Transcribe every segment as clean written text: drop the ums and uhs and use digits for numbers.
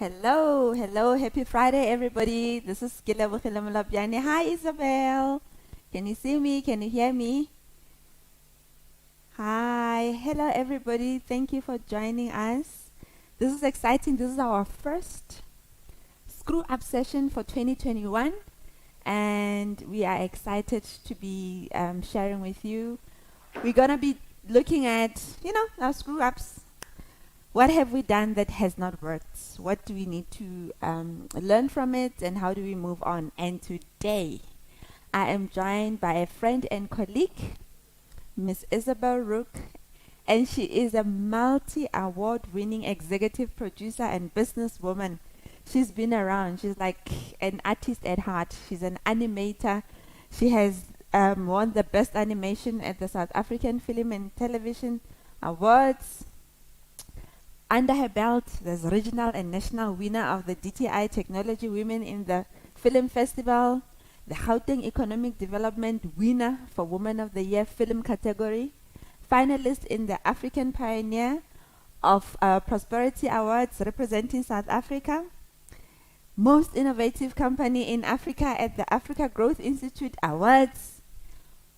Hello, hello, happy Friday, everybody. This is Kelebogile Molopyane. Hi, Isabel. Can you see me? Can you hear me? Hi, hello, everybody. Thank you for joining us. This is exciting. This is our first Screw Up session for 2021, and we are excited to be sharing with you. We're gonna be looking at, our screw ups. What have we done that has not worked? What do we need to learn from it, and how do we move on? And today, I am joined by a friend and colleague, Ms Isabelle Rorke, and she is a multi-award winning executive producer and businesswoman. She's been around. She's like an artist at heart. She's an animator. She has won the best animation at the South African Film and Television Awards. Under her belt, there's regional and national winner of the DTI Technology Women in the Film Festival, the Gauteng Economic Development winner for Woman of the Year film category, finalist in the African Pioneer of Prosperity Awards representing South Africa, most innovative company in Africa at the Africa Growth Institute Awards,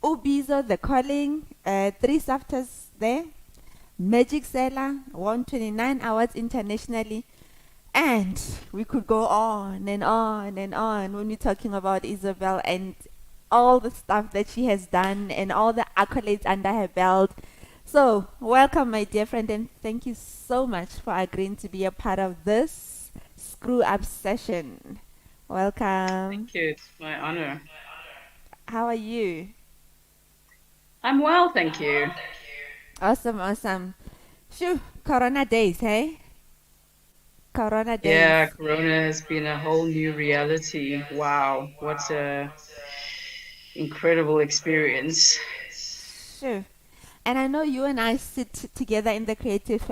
Ubizo The Calling, 3 SAFTAs there, Magic Seller, won 29 awards internationally, and we could go on and on and on when we're talking about Isabel and all the stuff that she has done and all the accolades under her belt. So, welcome, my dear friend, and thank you so much for agreeing to be a part of this Screw Up session. Welcome. Thank you. It's my honor. How are you? I'm well, thank you. Awesome, awesome. Shoo, Corona days, hey? Corona days. Yeah, Corona has been a whole new reality. Wow, what a incredible experience. Sure. And I know you and I sit together in the creative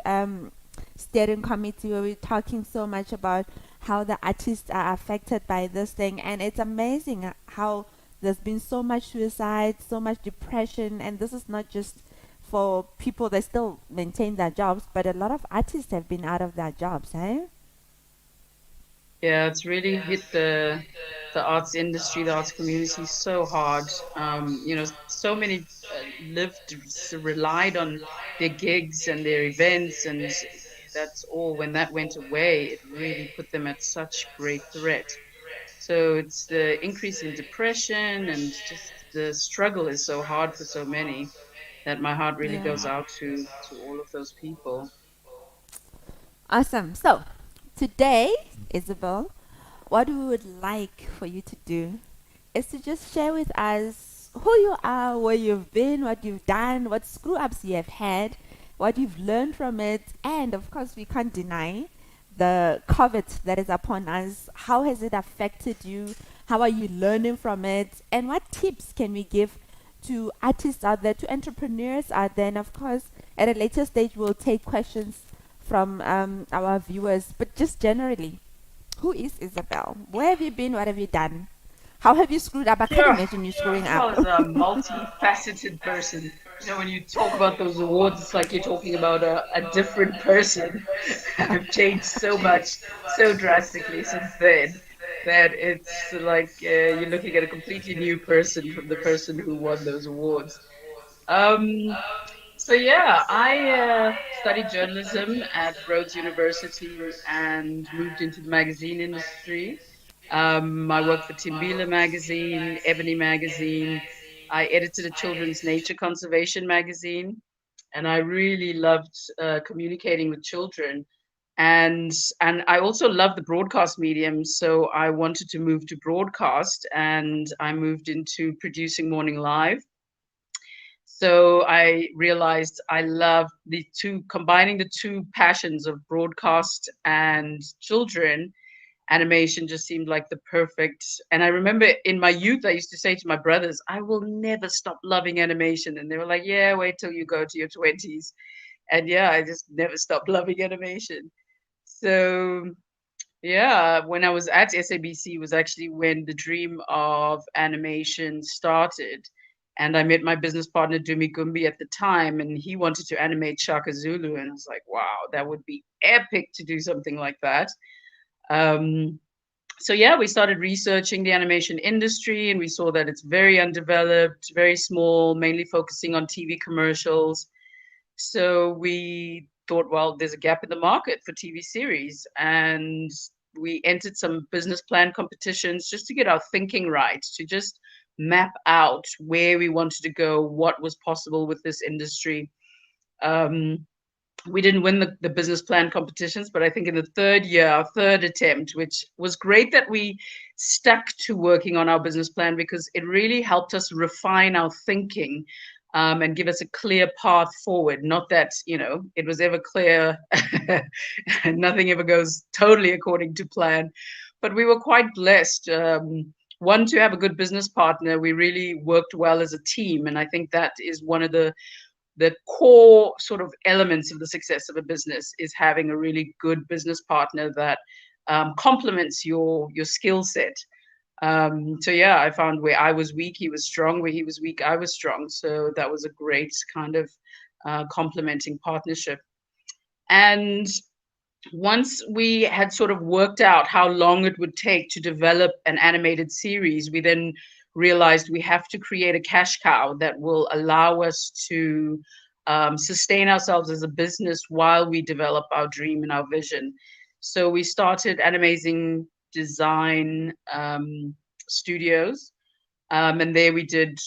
steering committee where we're talking so much about how the artists are affected by this thing. And it's amazing how there's been so much suicide, so much depression. And this is not just for people that still maintain their jobs, but a lot of artists have been out of their jobs, eh? Yeah, it's really hit the arts industry, the arts community so hard. So many relied on their gigs and their events, and that's all. When that went away, it really put them at such great threat. So it's the increase in depression, and just the struggle is so hard for so many that my heart really Yeah. goes out to all of those people. Awesome. So, today, Isabel, what we would like for you to do is to just share with us who you are, where you've been, what you've done, what screw ups you have had, what you've learned from it, and of course, we can't deny the COVID that is upon us. How has it affected you? How are you learning from it? And what tips can we give to artists out there, to entrepreneurs out there? And of course, at a later stage, we'll take questions from our viewers. But just generally, who is Isabel? Where have you been? What have you done? How have you screwed up? I can't imagine you screwing up. Well, as a multifaceted person, when you talk about those awards, it's like you're talking about a different person. I've changed so much, so drastically since then, that it's like you're looking at a completely new person from the person who won those awards. Um, so yeah, I studied journalism at Rhodes University and moved into the magazine industry. I worked for Timbila magazine, Ebony magazine. I edited a children's nature conservation magazine, and I really loved communicating with children. And and I also love the broadcast medium, so I wanted to move to broadcast, and I moved into producing Morning Live. So I realized I love the two, combining the two passions of broadcast and children. Animation just seemed like the perfect. And I remember in my youth, I used to say to my brothers, I will never stop loving animation. And they were like, yeah, wait till you go to your 20s. And yeah, I just never stopped loving animation. So yeah, when I was at SABC was actually when the dream of animation started. And I met my business partner, Dumi Gumbi, at the time, and he wanted to animate Shaka Zulu. And I was like, wow, that would be epic to do something like that. Um, so yeah, we started researching the animation industry, and we saw that it's very undeveloped, very small, mainly focusing on TV commercials. So we thought, well, there's a gap in the market for TV series, and we entered some business plan competitions just to get our thinking right, to just map out where we wanted to go, what was possible with this industry. Um, we didn't win the business plan competitions, but I think in the third year, our third attempt, which was great that we stuck to working on our business plan because it really helped us refine our thinking, and give us a clear path forward. Not that, it was ever clear, and nothing ever goes totally according to plan, but we were quite blessed. One, to have a good business partner. We really worked well as a team. And I think that is one of the core sort of elements of the success of a business, is having a really good business partner that complements your skill set. So yeah, I found where I was weak, he was strong. Where he was weak, I was strong. So that was a great kind of complementing partnership. And once we had sort of worked out how long it would take to develop an animated series, we then realized we have to create a cash cow that will allow us to sustain ourselves as a business while we develop our dream and our vision. So we started Animazing Design Studios, and there we did,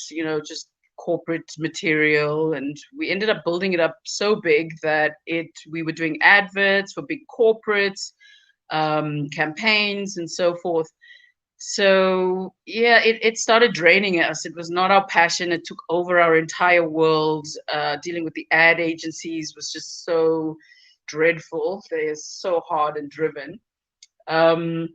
just corporate material, and we ended up building it up so big that we were doing adverts for big corporates, campaigns, and so forth. So yeah, it started draining us. It was not our passion. It took over our entire world. Dealing with the ad agencies was just so dreadful. They are so hard and driven. Um,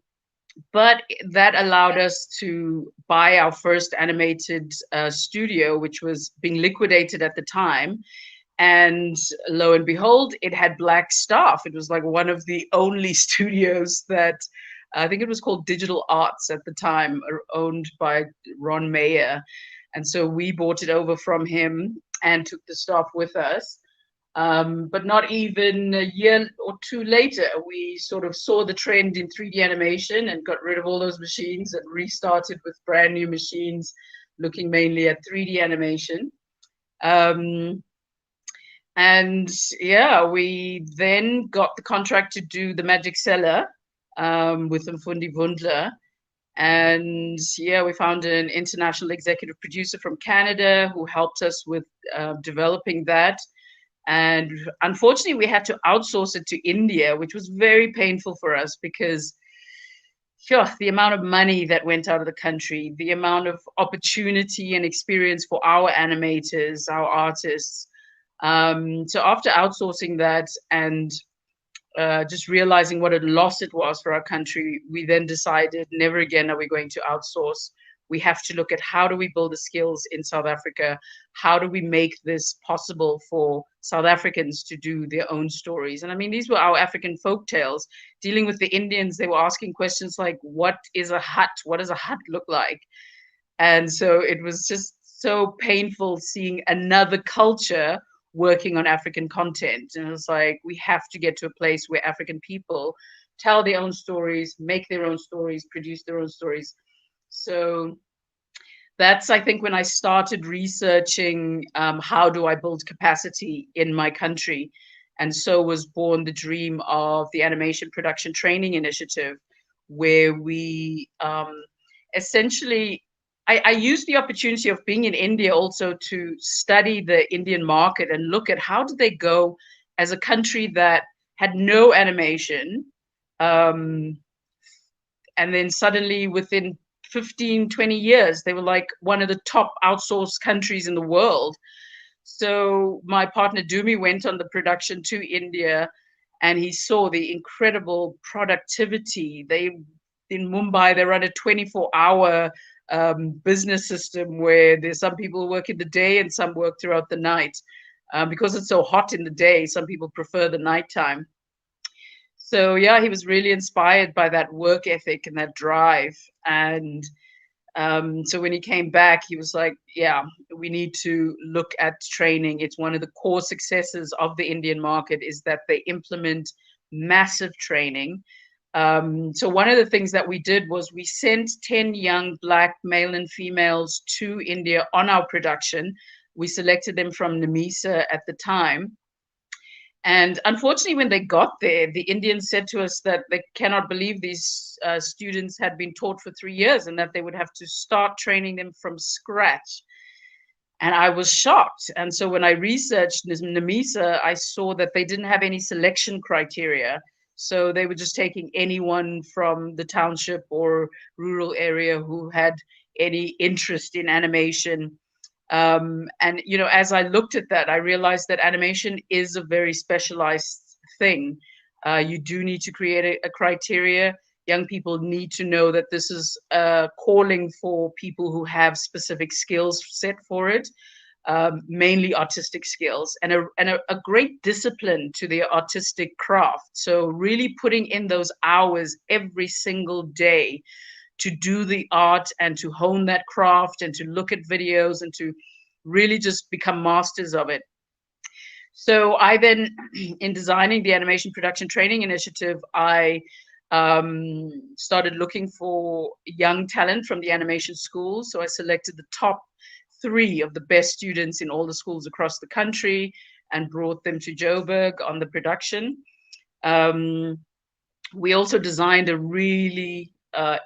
but that allowed us to buy our first animated studio, which was being liquidated at the time. And lo and behold, it had black staff. It was like one of the only studios that, I think it was called Digital Arts at the time, owned by Ron Mayer. And so we bought it over from him and took the staff with us. But not even a year or two later, we sort of saw the trend in 3D animation and got rid of all those machines and restarted with brand new machines, looking mainly at 3D animation. Um, and yeah, we then got the contract to do the Magic Seller with Mfundi Vundla. And yeah, we found an international executive producer from Canada who helped us with developing that. And unfortunately, we had to outsource it to India, which was very painful for us because, sure, the amount of money that went out of the country, the amount of opportunity and experience for our animators, our artists. So after outsourcing that and just realizing what a loss it was for our country, we then decided never again are we going to outsource. We have to look at how do we build the skills in South Africa? How do we make this possible for South Africans to do their own stories? And I mean, these were our African folk tales. Dealing with the Indians, they were asking questions like, what is a hut? What does a hut look like? And so it was just so painful seeing another culture working on African content. And it was like, we have to get to a place where African people tell their own stories, make their own stories, produce their own stories. So that's, I think, when I started researching how do I build capacity in my country. And so was born the dream of the Animation Production Training Initiative, where we essentially, I used the opportunity of being in India also to study the Indian market and look at how did they go as a country that had no animation. And then suddenly within 15, 20 years, they were like one of the top outsourced countries in the world. So my partner Dumi went on the production to India, and he saw the incredible productivity. They in Mumbai they run a 24-hour business system where there's some people work in the day and some work throughout the night. Because it's so hot in the day, some people prefer the nighttime. So yeah, he was really inspired by that work ethic and that drive. And so when he came back, he was like, yeah, we need to look at training. It's one of the core successes of the Indian market is that they implement massive training. So one of the things that we did was we sent 10 young Black male and females to India on our production. We selected them from Nemisa at the time. And unfortunately, when they got there, the Indians said to us that they cannot believe these students had been taught for 3 years and that they would have to start training them from scratch. And I was shocked. And so when I researched Nemisa, I saw that they didn't have any selection criteria. So they were just taking anyone from the township or rural area who had any interest in animation. And you know, as I looked at that, I realized that animation is a very specialized thing. You do need to create a criteria. Young people need to know that this is calling for people who have specific skills set for it, mainly artistic skills, and a great discipline to the artistic craft. So really putting in those hours every single day to do the art and to hone that craft and to look at videos and to really just become masters of it. So I then, in designing the animation production training initiative, I started looking for young talent from the animation schools. So I selected the top 3 of the best students in all the schools across the country and brought them to Joburg on the production. We also designed a really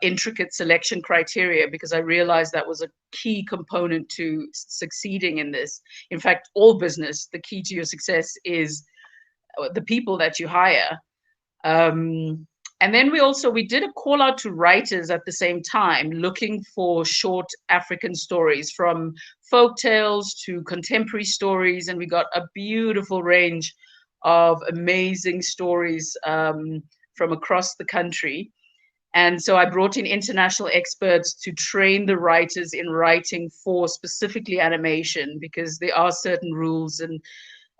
intricate selection criteria because I realized that was a key component to succeeding in this. In fact, all business, the key to your success is the people that you hire. And then we did a call out to writers at the same time, looking for short African stories from folk tales to contemporary stories. And we got a beautiful range of amazing stories from across the country. And so I brought in international experts to train the writers in writing for specifically animation, because there are certain rules and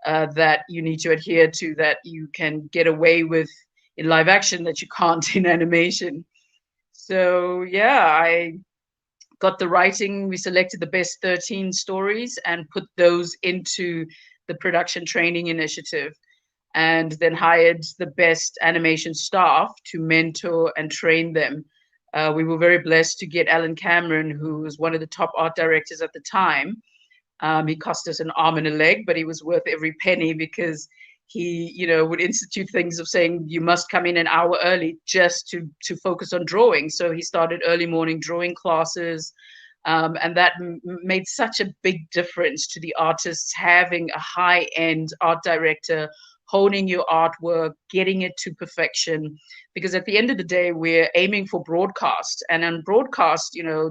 that you need to adhere to that you can get away with in live action that you can't in animation. So yeah, I got the writing. We selected the best 13 stories and put those into the production training initiative, and then hired the best animation staff to mentor and train them. We were very blessed to get Alan Cameron, who was one of the top art directors at the time. He cost us an arm and a leg, but he was worth every penny because he, you know, would institute things of saying you must come in an hour early just to focus on drawing. So he started early morning drawing classes, and that made such a big difference to the artists having a high-end art director honing your artwork, getting it to perfection. Because at the end of the day, we're aiming for broadcast. And on broadcast, you know,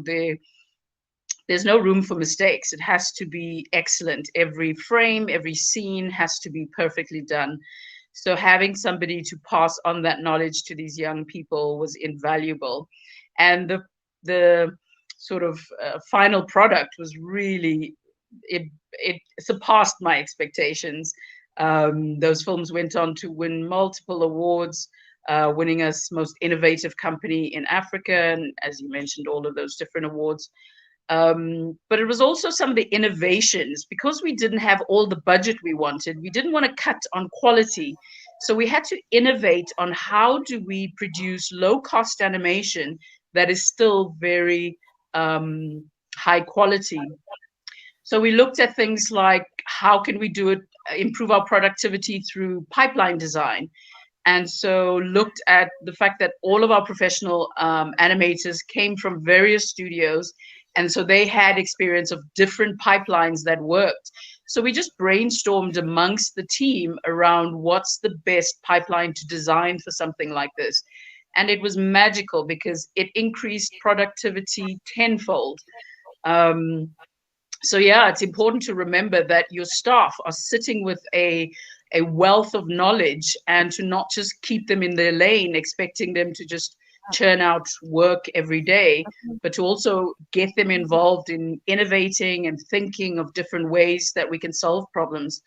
there's no room for mistakes. It has to be excellent. Every frame, every scene has to be perfectly done. So having somebody to pass on that knowledge to these young people was invaluable. And the sort of final product was really, it surpassed my expectations. Those films went on to win multiple awards, winning us most innovative company in Africa, and as you mentioned, all of those different awards. But it was also some of the innovations, because we didn't have all the budget we wanted. We didn't want to cut on quality. So we had to innovate on how do we produce low cost animation that is still very high quality. So we looked at things like how can we do it, improve our productivity through pipeline design. And so looked at the fact that all of our professional animators came from various studios. And so they had experience of different pipelines that worked. So we just brainstormed amongst the team around what's the best pipeline to design for something like this. And it was magical because it increased productivity tenfold. So yeah, it's important to remember that your staff are sitting with a wealth of knowledge, and to not just keep them in their lane expecting them to just churn out work every day, but to also get them involved in innovating and thinking of different ways that we can solve problems.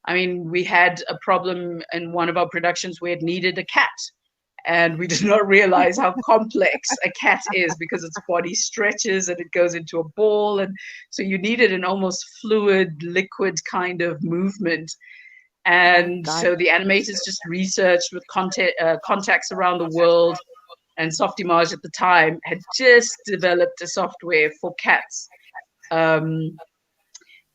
I mean, we had a problem in one of our productions where it needed a cat, and we did not realize how complex a cat is, because its body stretches and it goes into a ball, and so you needed an almost fluid liquid kind of movement. My And God. so the animators just researched with contacts around the world, and Softimage at the time had just developed a software for cats. um,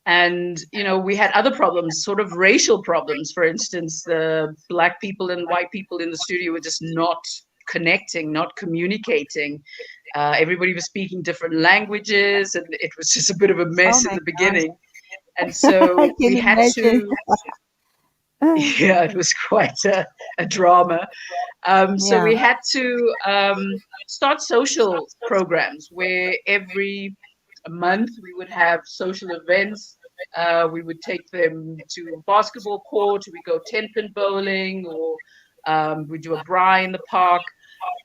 and we had other problems, sort of racial problems. For instance, the black people and white people in the studio were just not connecting, not communicating. Everybody was speaking different languages, and it was just a bit of a Oh mess in my the God. beginning. And I so we can had imagine. to, yeah, it was quite a drama. So Yeah. we had to start social programs where every month we would have social events. We would take them to a basketball court, we go 10-pin bowling, or we do a braai in the park.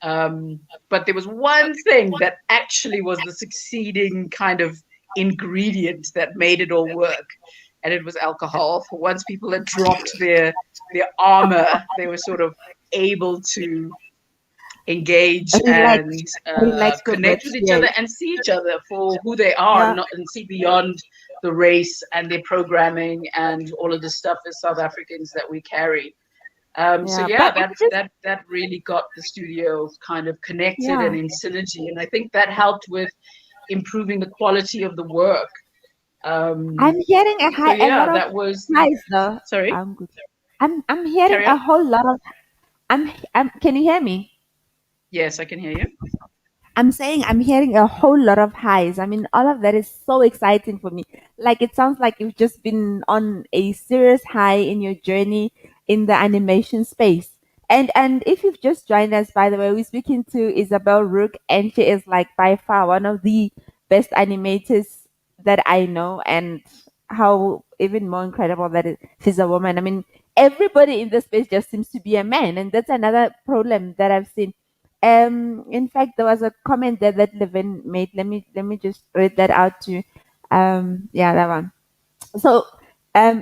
But there was one thing that actually was the succeeding kind of ingredient that made it all work, and it was alcohol. For once people had dropped their armor, they were sort of able to engage Relax. and Relax a connect bit. with each Yes. other and see each other for who they are, Yeah. not and see beyond the race and their programming and all of the stuff as South Africans that we carry. So Yeah. yeah, But it's just, that really got the studio kind of connected yeah. and in synergy, and I think that helped with improving the quality of the work. I'm hearing So a yeah, lot of that was. highs though. Sorry, I'm good. I'm hearing carry a on. whole lot of can you hear me? Yes, I can hear you. I'm saying I'm hearing a whole lot of highs. I mean, all of that is so exciting for me. Like it sounds like you've just been on a serious high in your journey in the animation space. And if you've just joined us, by the way, we're speaking to Isabelle Rorke, and she is like by far one of the best animators that I know. And how even more incredible that she's a woman. I mean, everybody in this space just seems to be a man, and that's another problem that I've seen. In fact, there was a comment there that Levin made. Let me just read that out to you. Yeah, that one. So,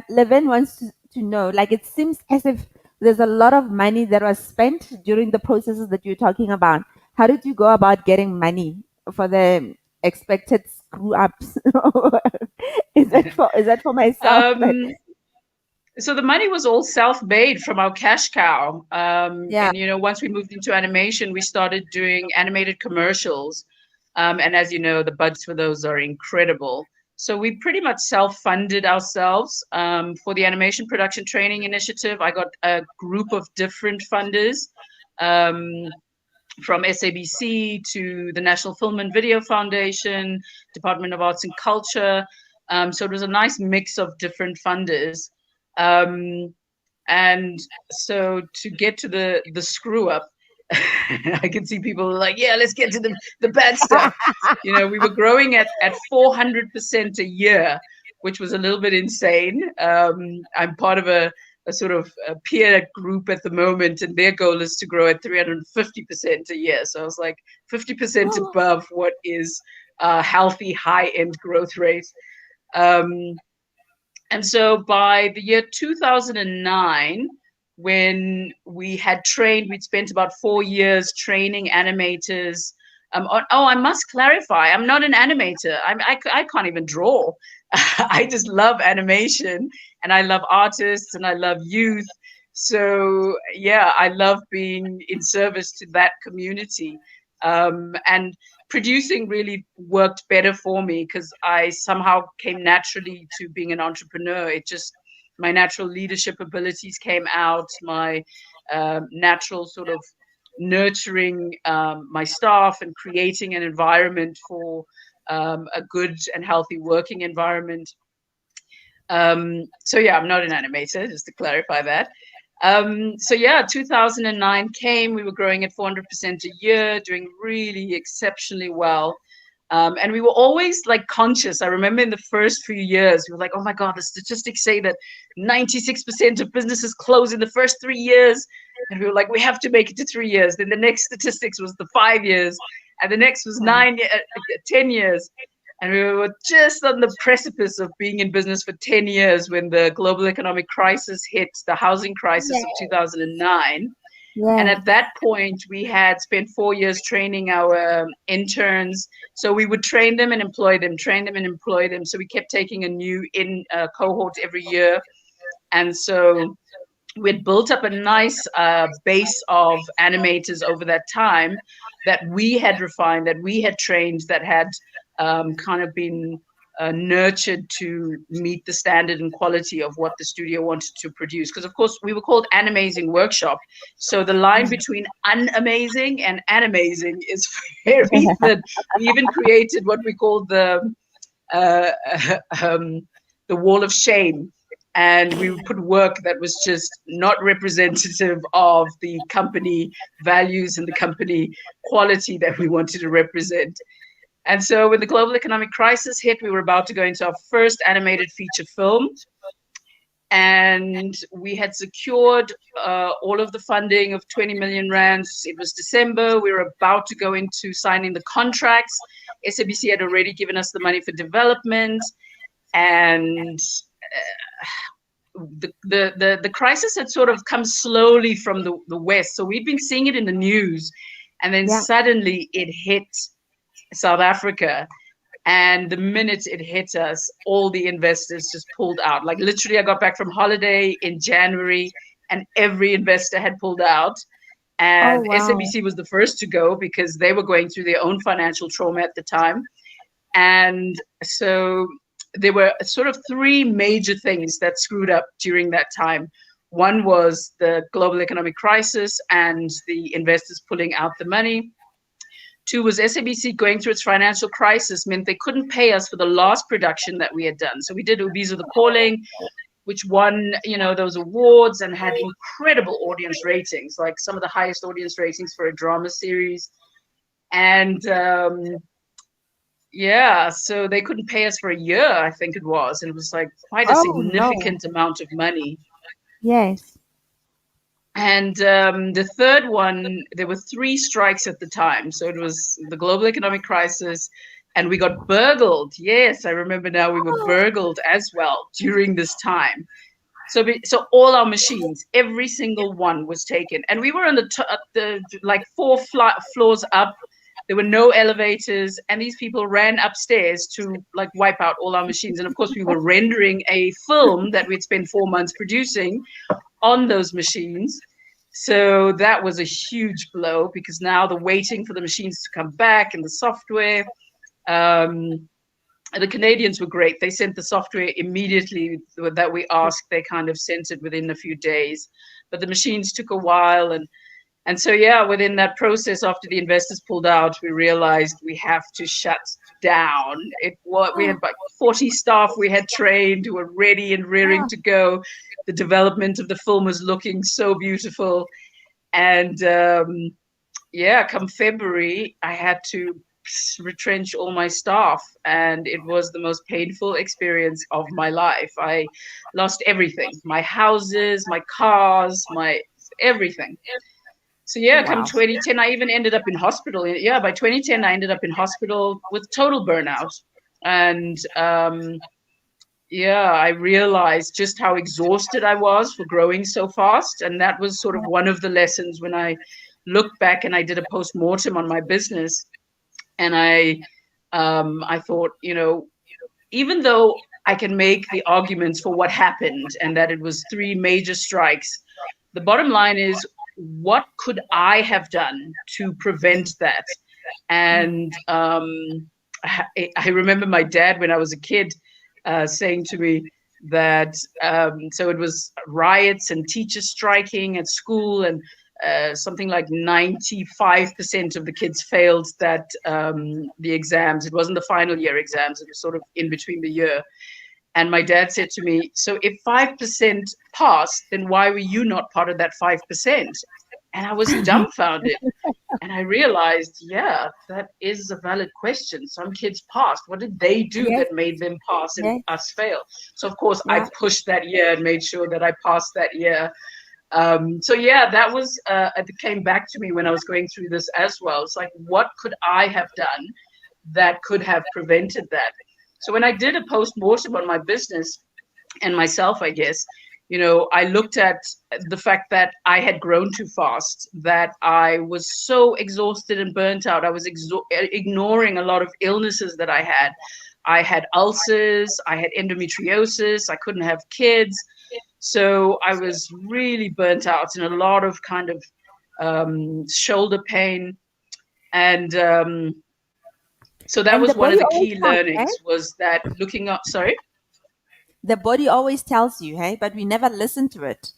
Levin wants to know, like, it seems as if there's a lot of money that was spent during the processes that you're talking about. How did you go about getting money for the expected screw ups? Is that for myself? um, so the money was all self-made from our cash cow. Yeah. And once we moved into animation, we started doing animated commercials. And as you know, the budgets for those are incredible. So we pretty much self-funded ourselves. For the animation production training initiative, I got a group of different funders, from SABC to the National Film and Video Foundation, Department of Arts and Culture. So it was a nice mix of different funders. Um, and so to get to the screw up, I can see people like, yeah, let's get to the bad stuff. We were growing at 400% a year, which was a little bit insane. I'm part of a sort of a peer group at the moment, and their goal is to grow at 350% a year. So I was like 50% above what is a healthy high end growth rate. Um, and so by the year 2009, when we had trained, we'd spent about 4 years training animators. I must clarify, I'm not an animator. I can't even draw. I just love animation, and I love artists, and I love youth. So yeah, I love being in service to that community. And producing really worked better for me because I somehow came naturally to being an entrepreneur. My natural leadership abilities came out, my natural sort of nurturing my staff and creating an environment for a good and healthy working environment. So yeah, I'm not an animator, just to clarify that. So yeah, 2009 came, we were growing at 400% a year, doing really exceptionally well. And we were always like conscious. I remember in the first few years, we were like, oh my God, the statistics say that 96% of businesses close in the first 3 years. And we were like, we have to make it to 3 years. Then the next statistics was the 5 years. And the next was Wow. 10 years. And we were just on the precipice of being in business for 10 years when the global economic crisis hit, the housing crisis of Yeah. 2009. And Yeah. at that point, we had spent 4 years training our interns. So we would train them and employ them, train them and employ them. So we kept taking a new cohort every year. And so we'd built up a nice base of animators over that time that we had refined, that we had trained, that had kind of been nurtured to meet the standard and quality of what the studio wanted to produce. Because, of course, we were called Animazing Workshop. So the line between unamazing and animazing is very thin. We even created what we called uh, the wall of shame. And we would put work that was just not representative of the company values and the company quality that we wanted to represent. And so when the global economic crisis hit, we were about to go into our first animated feature film. And we had secured all of the funding of 20 million rands. It was December. We were about to go into signing the contracts. SABC had already given us the money for development. And the crisis had sort of come slowly from the West. So we'd been seeing it in the news. And then suddenly it hit South Africa. And the minute it hit us, all the investors just pulled out. Like literally, I got back from holiday in January and every investor had pulled out. And SABC was the first to go because they were going through their own financial trauma at the time. And so there were sort of three major things that screwed up during that time. One was the global economic crisis and the investors pulling out the money. Two was SABC going through its financial crisis meant they couldn't pay us for the last production that we had done. So we did Ubizwa the Calling, which won, those awards and had incredible audience ratings, like some of the highest audience ratings for a drama series. And so they couldn't pay us for a year, I think it was. And it was like quite a significant amount of money. Yes. And the third one, there were 3 strikes at the time. So it was the global economic crisis, and we got burgled. Yes, I remember now, we were burgled as well during this time. So all our machines, every single one was taken. And we were on the like 4 floors up. There were no elevators, and these people ran upstairs to like wipe out all our machines. And of course, we were rendering a film that we'd spent 4 months producing on those machines. So that was a huge blow because now the waiting for the machines to come back and the software. The Canadians were great. They sent the software immediately that we asked. They kind of sent it within a few days, but the machines took a while. And so, within that process, after the investors pulled out, we realized we have to shut down. We had like 40 staff we had trained who were ready and rearing to go. The development of the film was looking so beautiful. And come February, I had to retrench all my staff. And it was the most painful experience of my life. I lost everything, my houses, my cars, my everything. So come 2010, I even ended up in hospital. By 2010, I ended up in hospital with total burnout. And I realized just how exhausted I was for growing so fast. And that was sort of one of the lessons when I looked back and I did a post-mortem on my business. And I thought, even though I can make the arguments for what happened and that it was 3 major strikes, the bottom line is, what could I have done to prevent that? And I remember my dad, when I was a kid, saying to me that so it was riots and teachers striking at school, and something like 95% of the kids failed the exams. It wasn't the final year exams. It was sort of in between the year. And my dad said to me, so if 5% passed, then why were you not part of that 5%? And I was dumbfounded. And I realized, yeah, that is a valid question. Some kids passed. What did they do Yes, that made them pass and yes, us fail? So, of course, I yeah. pushed that year and made sure that I passed that year. So yeah, that was it came back to me when I was going through this as well. It's like, what could I have done that could have prevented that? So when I did a post-mortem on my business and myself, I guess, I looked at the fact that I had grown too fast, that I was so exhausted and burnt out. I was ignoring a lot of illnesses that I had. I had ulcers, I had endometriosis, I couldn't have kids. So I was really burnt out and a lot of kind of shoulder pain. And so that And the was one of body the always key tells, right? learnings was that looking up, sorry? The body always tells you, hey, but we never listen to it.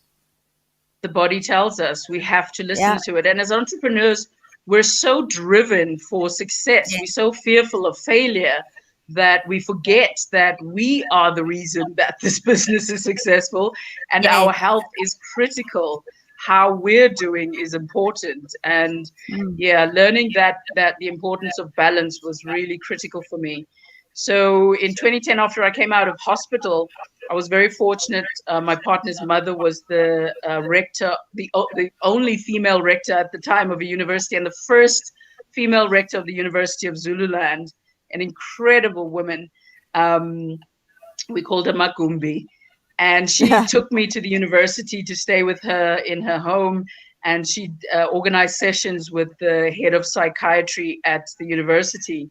The body tells us we have to listen Yeah, to it. And as entrepreneurs, we're so driven for success. yeah, We're so fearful of failure that we forget that we are the reason that this business is successful and yeah. our health is critical. How we're doing is important. And Mm. yeah, learning that the importance of balance was really critical for me. So in 2010, after I came out of hospital, I was very fortunate. My partner's mother was the rector, the only female rector at the time of a university, and the first female rector of the University of Zululand, an incredible woman. Um, we called her Magumbi. And she took me to the university to stay with her in her home. And she organized sessions with the head of psychiatry at the university.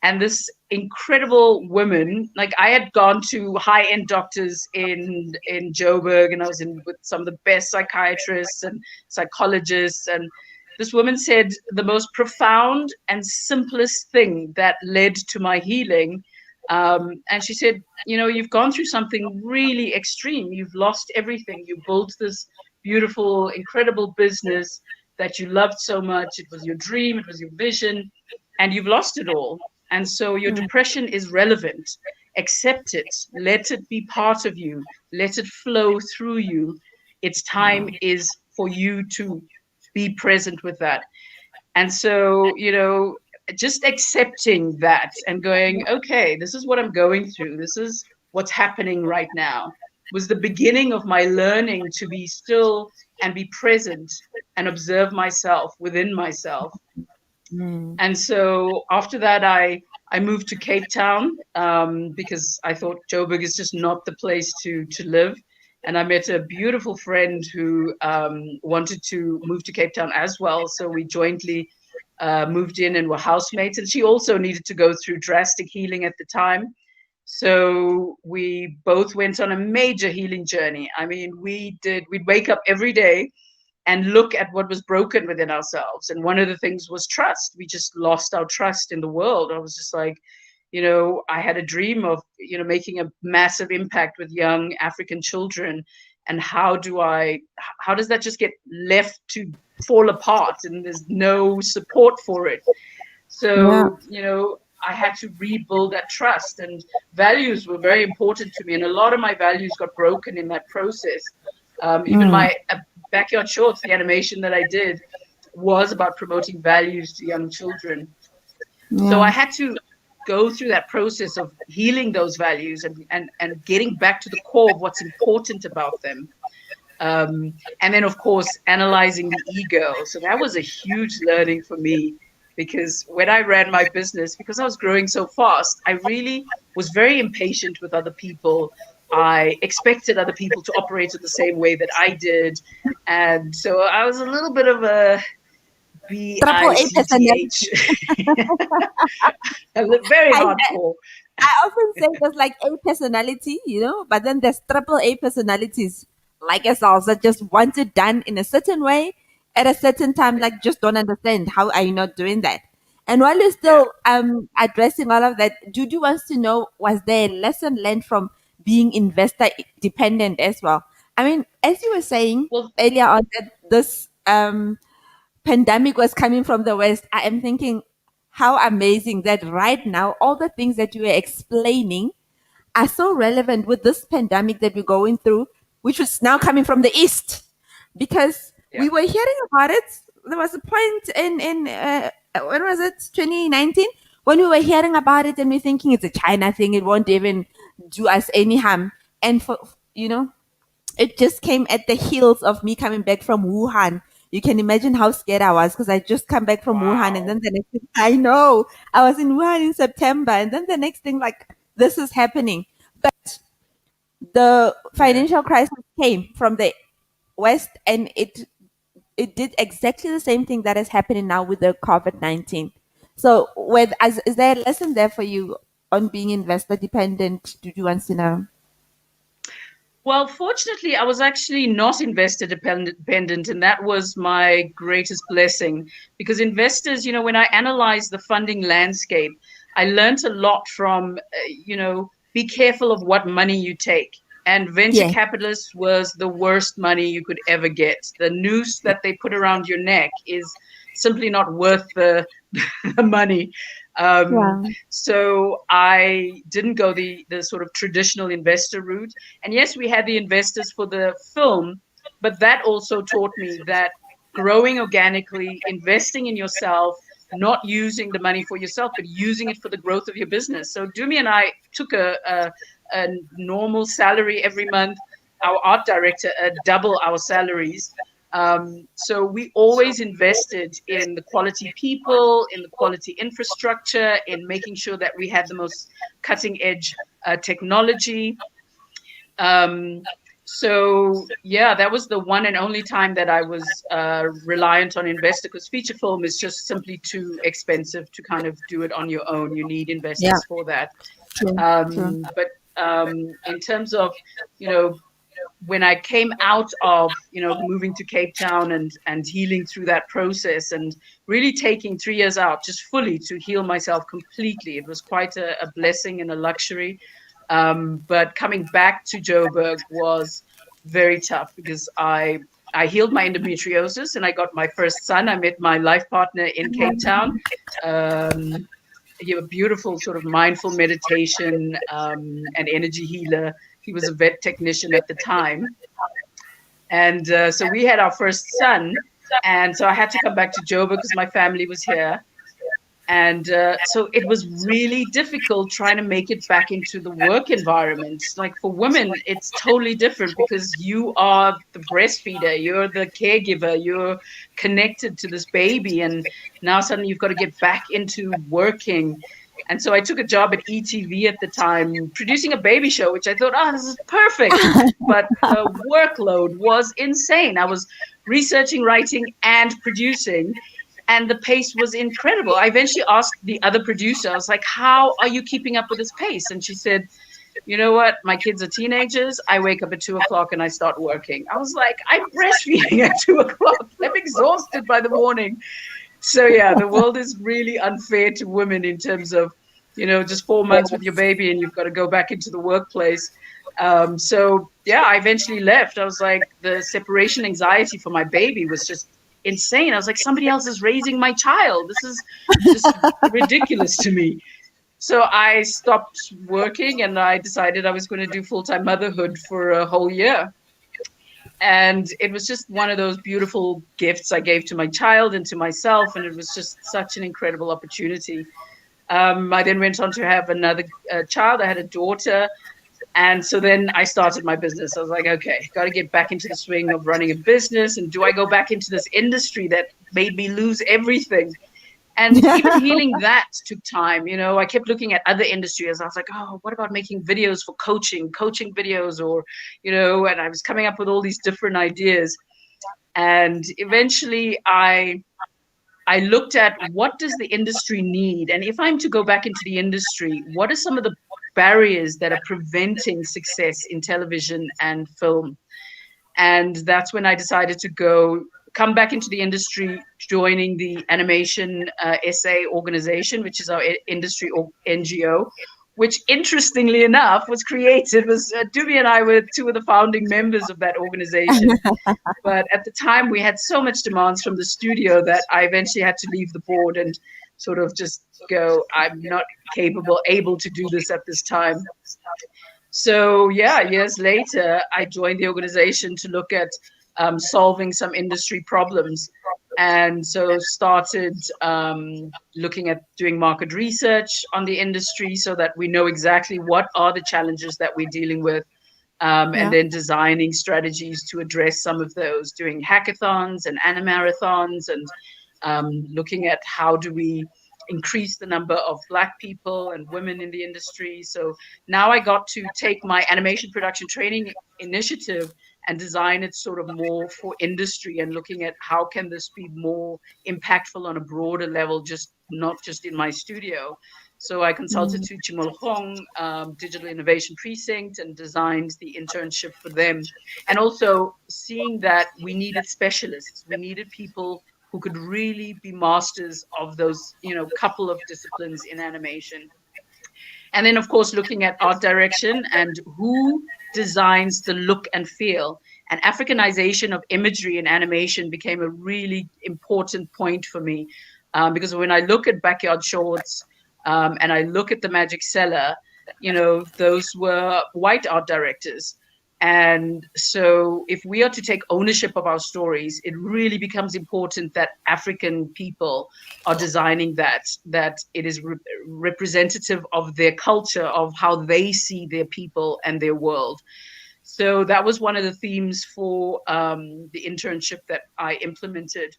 And this incredible woman, like I had gone to high-end doctors in Joburg, and I was in with some of the best psychiatrists and psychologists, and this woman said the most profound and simplest thing that led to my healing. And she said, you've gone through something really extreme. You've lost everything. You built this beautiful, incredible business that you loved so much. It was your dream, it was your vision, and you've lost it all. And so your Mm. depression is relevant. Accept it. Let it be part of you. Let it flow through you. Its time is for you to be present with that. And so, just accepting that and going, okay, this is what I'm going through. This is what's happening right now was the beginning of my learning to be still and be present and observe myself within myself. Mm. And so after that, I moved to Cape Town because I thought Joburg is just not the place to live. And I met a beautiful friend who wanted to move to Cape Town as well. So we jointly moved in and were housemates. And she also needed to go through drastic healing at the time. So we both went on a major healing journey. I mean, we'd wake up every day and look at what was broken within ourselves. And one of the things was trust. We just lost our trust in the world. I was just like, I had a dream of, making a massive impact with young African children. And how does that just get left to fall apart and there's no support for it? Yeah. So, I had to rebuild that trust, and values were very important to me. And a lot of my values got broken in that process. Even Mm. my backyard shorts, the animation that I did was about promoting values to young children. So I Yeah. had to go through that process of healing those values and getting back to the core of what's important about them. And then, of course, analyzing the ego. So that was a huge learning for me because when I ran my business, because I was growing so fast, I really was very impatient with other people. I expected other people to operate in the same way that I did. And so I was a little bit of a Triple A personality. BICTH, very I, hardcore. I often say there's like A personality, but then there's triple A personalities, like yourselves, that just want it done in a certain way at a certain time, like just don't understand how are you not doing that. And while you're Yeah. still addressing all of that, Judy wants to know, was there a lesson learned from being investor dependent as well? I mean, as you were saying Well, earlier on that this pandemic was coming from the West, I am thinking how amazing that right now all the things that you were explaining are so relevant with this pandemic that we're going through, which is now coming from the East. Because yeah. we were hearing about it there was a point in when was it, 2019, when we were hearing about it and we're thinking it's a China thing, it won't even do us any harm. And for, you know, it just came at the heels of me coming back from Wuhan. You can imagine how scared I was because I just come back from Wuhan, and Wow. then the next thing I know, I was in Wuhan in September, and then the next thing, like, this is happening. But the Yeah. financial crisis came from the West, and it did exactly the same thing that is happening now with the COVID-19. So, is there a lesson there for you on being investor dependent? Do you want to know? Well, fortunately, I was actually not investor dependent, and that was my greatest blessing. Because investors, when I analyzed the funding landscape, I learned a lot from, be careful of what money you take. And venture Yeah. capitalists was the worst money you could ever get. The noose that they put around your neck is simply not worth the money. Um, Wow. so I didn't go the sort of traditional investor route. And yes, we had the investors for the film, but that also taught me that growing organically, investing in yourself, not using the money for yourself, but using it for the growth of your business. So Dumi and I took a normal salary every month. Our art director double our salaries. So we always invested in the quality people, in the quality infrastructure, in making sure that we had the most cutting edge technology. Um, so yeah, that was the one and only time that I was reliant on investor, because feature film is just simply too expensive to kind of do it on your own. You need Yeah. investors for that. True. True. But in terms of, you know, when I came out of, moving to Cape Town and healing through that process, and really taking 3 years out just fully to heal myself completely, it was quite a blessing and a luxury. But coming back to Joburg was very tough, because I healed my endometriosis and I got my first son. I met my life partner in Cape Town. Um, a beautiful sort of mindful meditation and energy healer. He was a vet technician at the time. And so we had our first son. And so I had to come back to Joburg because my family was here. And so it was really difficult trying to make it back into the work environment. Like for women, it's totally different, because you are the breastfeeder, you're the caregiver, you're connected to this baby. And now suddenly you've got to get back into working. And so I took a job at ETV at the time, producing a baby show, which I thought, oh, this is perfect. But the workload was insane. I was researching, writing, and producing, and the pace was incredible. I eventually asked the other producer, I was like, how are you keeping up with this pace? And she said, you know what? My kids are teenagers. I wake up at 2 o'clock and I start working. I was like, I'm breastfeeding at 2 o'clock. I'm exhausted by the morning. So yeah, the world is really unfair to women in terms of, just 4 months with your baby and you've got to go back into the workplace. So yeah, I eventually left. I was like, the separation anxiety for my baby was just insane. I was like, somebody else is raising my child. This is just ridiculous to me. So I stopped working and I decided I was going to do full-time motherhood for a whole year. And it was just one of those beautiful gifts I gave to my child and to myself. And it was just such an incredible opportunity. I then went on to have another child. I had a daughter. And so then I started my business. I was like, okay, got to get back into the swing of running a business. And do I go back into this industry that made me lose everything? And even healing that took time. I kept looking at other industries. I was like, oh, what about making videos for coaching videos, or, and I was coming up with all these different ideas. And eventually I looked at, what does the industry need? And if I'm to go back into the industry, what are some of the barriers that are preventing success in television and film? And that's when I decided to come back into the industry, joining the Animation SA organization, which is our industry NGO, which interestingly enough was Dumi and I were two of the founding members of that organization. But at the time, we had so much demands from the studio that I eventually had to leave the board and sort of just go, I'm not able to do this at this time. So yeah, years later, I joined the organization to look at solving some industry problems. and so started looking at doing market research on the industry so that we know exactly what are the challenges that we're dealing with, and Yeah. then designing strategies to address some of those, doing hackathons and animarathons, and looking at how do we increase the number of Black people and women in the industry. So now I got to take my animation production training initiative and design it sort of more for industry, and looking at how can this be more impactful on a broader level, just not just in my studio. So I consulted Mm. to Chimolhong Digital Innovation Precinct and designed the internship for them. And also seeing that we needed specialists, we needed people who could really be masters of those, couple of disciplines in animation. And then, of course, looking at art direction and who designs the look and feel. And Africanization of imagery in animation became a really important point for me, because when I look at Backyard Shorts, and I look at The Magic Cellar, those were white art directors. And so, if we are to take ownership of our stories, it really becomes important that African people are designing that it is representative of their culture, of how they see their people and their world. So that was one of the themes for the internship that I implemented.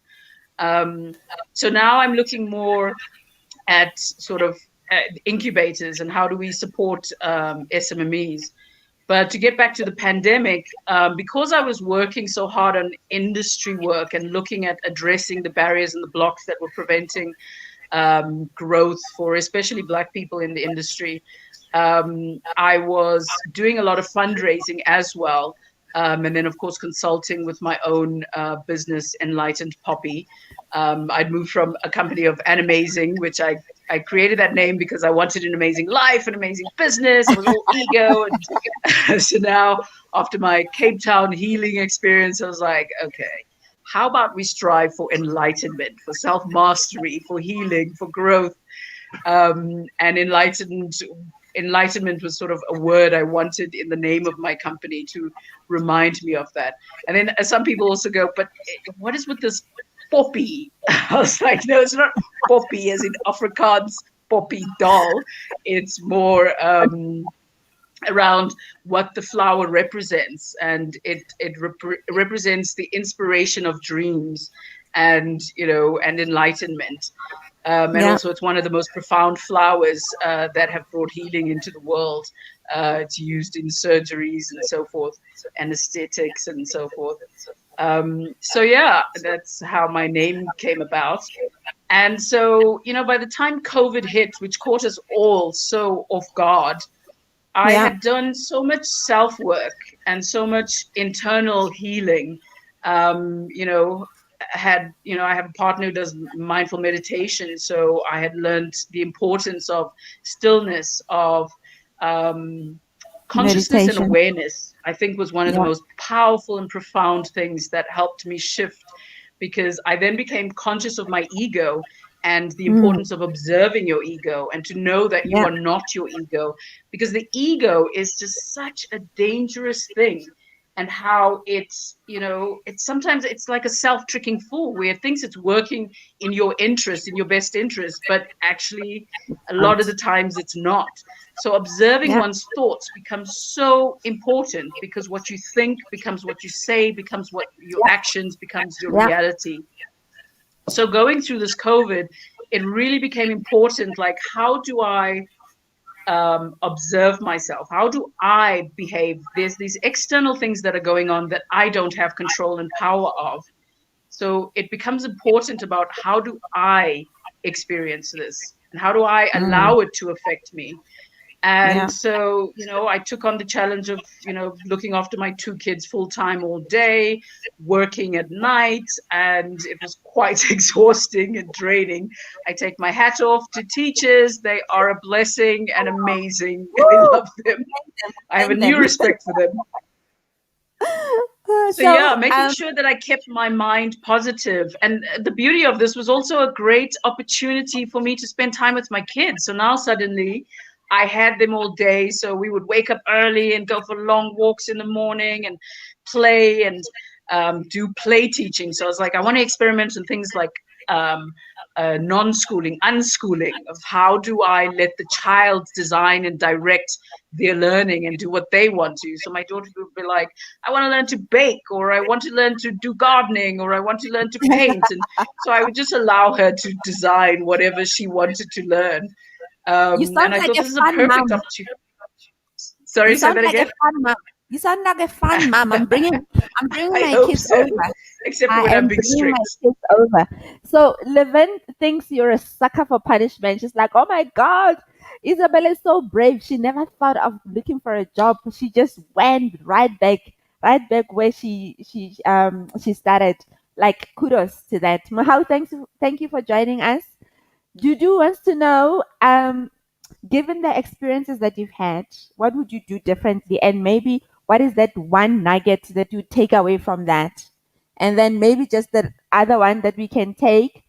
Um, so now I'm looking more at sort of incubators and how do we support SMMEs. But to get back to the pandemic, because I was working so hard on industry work and looking at addressing the barriers and the blocks that were preventing growth for especially Black people in the industry, I was doing a lot of fundraising as well. And then, of course, consulting with my own business, Enlightened Poppy. I'd moved from a company of Animazing, which I created that name because I wanted an amazing life, an amazing business. I was all ego. And so now, after my Cape Town healing experience, I was like, okay, how about we strive for enlightenment, for self-mastery, for healing, for growth? And enlightenment was sort of a word I wanted in the name of my company to remind me of that. And then some people also go, but what is with this poppy? I was like, no, it's not poppy as in Afrikaans poppy doll. It's more around what the flower represents, and it represents the inspiration of dreams, and and enlightenment. And Yeah. also, it's one of the most profound flowers that have brought healing into the world. It's used in surgeries and so forth, anesthetics and so forth. So yeah, that's how my name came about. And so, by the time COVID hit, which caught us all so off guard, I Yeah. had done so much self work and so much internal healing. Um, you know, I have a partner who does mindful meditation, so I had learned the importance of stillness, of um, consciousness and Meditation. awareness. I think was one of the Yeah. most powerful and profound things that helped me shift, because I then became conscious of my ego and the Mm. importance of observing your ego, and to know that you Yeah. are not your ego, because the ego is just such a dangerous thing. And how it's sometimes it's like a self-tricking fool where it thinks it's working in your interest, in your best interest, but actually a lot of Out. the times it's not. So observing Yeah. one's thoughts becomes so important, because what you think becomes what you say, becomes what your Yeah. actions, becomes your Yeah. reality. So going through this COVID, it really became important. Like, how do I observe myself? How do I behave? There's these external things that are going on that I don't have control and power of. So it becomes important about how do I experience this, and how do I Mm. allow it to affect me. And Yeah. so, I took on the challenge of, looking after my two kids full time all day, working at night, and it was quite exhausting and draining. I take my hat off to teachers. They are a blessing and amazing. I Woo! love them. I have a Thank new them. respect for them. So So, yeah, making sure that I kept my mind positive. And the beauty of this was also a great opportunity for me to spend time with my kids. So now suddenly I had them all day. So we would wake up early and go for long walks in the morning and play. And do play teaching. So I was like, I want to experiment in things like non-schooling, unschooling, of how do I let the child design and direct their learning and do what they want to. So my daughter would be like, I want to learn to bake, or I want to learn to do gardening, or I want to learn to paint. And so I would just allow her to design whatever she wanted to learn. You sound And I like thought a this is a fun perfect mom. opportunity. You Sorry, say sound that like a again. fun mom. You sound like a fun mom. I'm bringing I my hope kids so, over. except for I when I'm am being bringing my strict. kids over. So Levin thinks you're a sucker for punishment. She's like, oh my God, Isabel is so brave. She never thought of looking for a job. She just went right back where she started. Like kudos to that. Mahal, thank you for joining us. Dudu wants to know, given the experiences that you've had, what would you do differently? And maybe what is that one nugget that you take away from that? And then maybe just the other one that we can take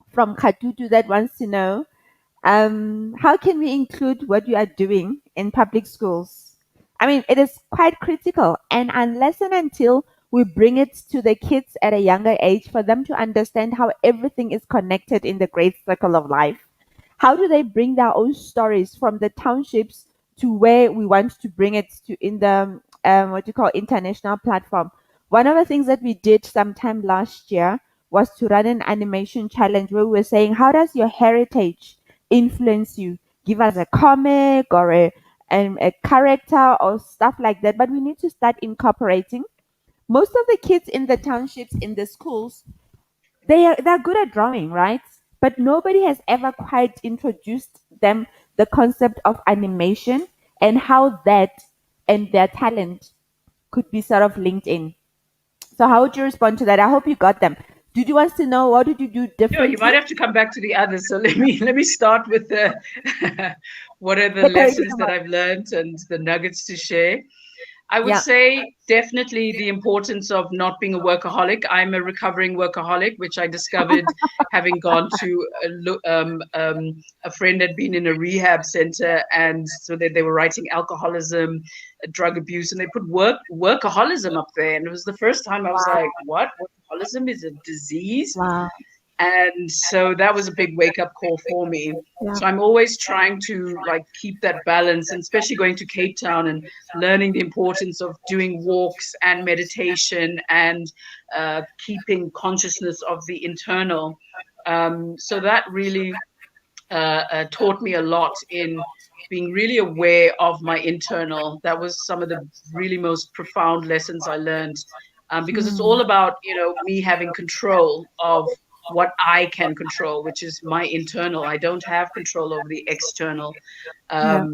from Katutu that wants to know, how can we include what you are doing in public schools? I mean, it is quite critical. And unless and until we bring it to the kids at a younger age for them to understand how everything is connected in the great circle of life, how do they bring their own stories from the townships to where we want to bring it to in the what you call international platform? One of the things that we did sometime last year was to run an animation challenge where we were saying, how does your heritage influence you? Give us a comic or a character or stuff like that. But we need to start incorporating. Most of the kids in the townships, in the schools, they're good at drawing, right? But nobody has ever quite introduced them the concept of animation and how that and their talent could be sort of linked in. So how would you respond to that? I hope you got them. Did you want to know what did you do No, you might differently? have to come back to the others. So let me start with the what are the The lessons curriculum. that I've learned and the nuggets to share. I would Yeah. say definitely the importance of not being a workaholic. I'm a recovering workaholic, which I discovered having gone to a friend had been in a rehab center, and so they were writing alcoholism, drug abuse, and they put workaholism up there. And it was the first time I was like, what? Workaholism is a disease? Wow. And so that was a big wake up call for me. Yeah. So I'm always trying to like keep that balance, and especially going to Cape Town and learning the importance of doing walks and meditation and keeping consciousness of the internal. So that really taught me a lot in being really aware of my internal. That was some of the really most profound lessons I learned, because it's all Hmm. about, me having control of what I can control, which is my internal. I don't have control over the external. Yeah.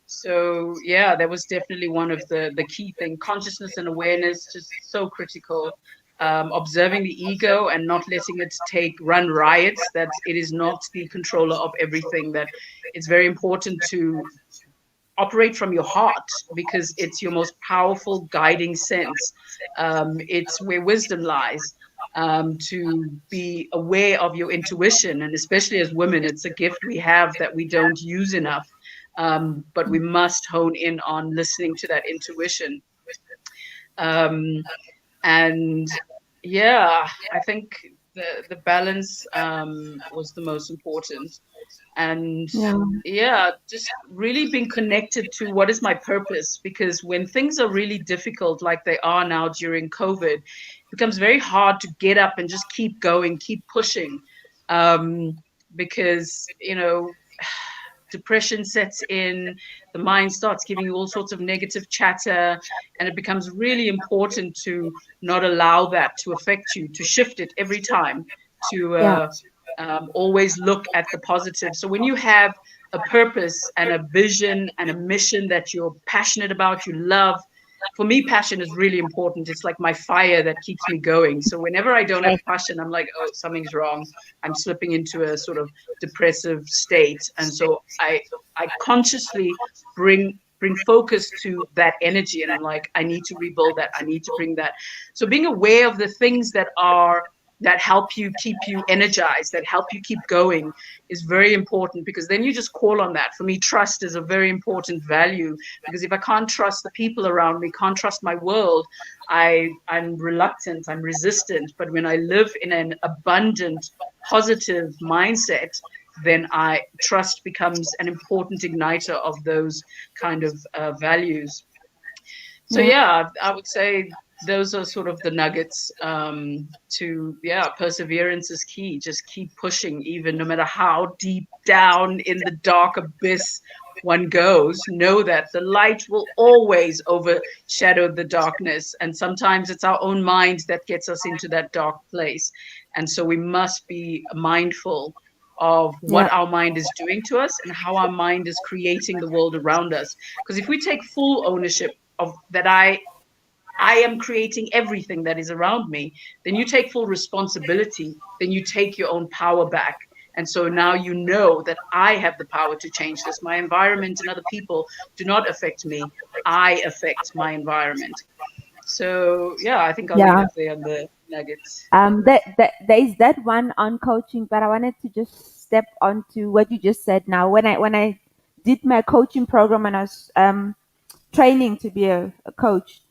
So yeah, that was definitely one of the key thing. Consciousness and awareness, just so critical. Observing the ego and not letting it run riots, that it is not the controller of everything, that it's very important to operate from your heart, because it's your most powerful guiding sense. It's where wisdom lies. To be aware of your intuition, and especially as women, it's a gift we have that we don't use enough. But we must hone in on listening to that intuition. Um, and yeah, I think the balance was the most important. And Yeah. yeah, just really being connected to what is my purpose, because when things are really difficult like they are now during COVID, it becomes very hard to get up and just keep going, keep pushing. Because depression sets in, the mind starts giving you all sorts of negative chatter, and it becomes really important to not allow that to affect you, to shift it every time, to Yeah. always look at the positive. So when you have a purpose and a vision and a mission that you're passionate about, you love, for me, passion is really important. It's like my fire that keeps me going. So whenever I don't have Yes. passion, I'm like, oh, something's wrong. I'm slipping into a sort of depressive state. And so I consciously bring focus to that energy, and I'm like, I need to rebuild that. I need to bring that. So being aware of the things that are that help you keep you energized, that help you keep going is very important, because then you just call on that. For me, trust is a very important value, because if I can't trust the people around me, can't trust my world, I'm reluctant, I'm resistant. But when I live in an abundant, positive mindset, then I trust becomes an important igniter of those kind of values. So Yeah. yeah, I would say those are sort of the nuggets. To yeah, perseverance is key. Just keep pushing, even no matter how deep down in the dark abyss one goes. Know that the light will always overshadow the darkness, and sometimes it's our own mind that gets us into that dark place. And so we must be mindful of what Yeah. our mind is doing to us and how our mind is creating the world around us. Because if we take full ownership of that, I am creating everything that is around me, then you take full responsibility, then you take your own power back. And so now you know that I have the power to change this. My environment and other people do not affect me. I affect my environment. So yeah, I think I'll leave Yeah. it there on the nuggets. There is that one on coaching, but I wanted to just step onto what you just said now. When I did my coaching program and I was training to be a coach,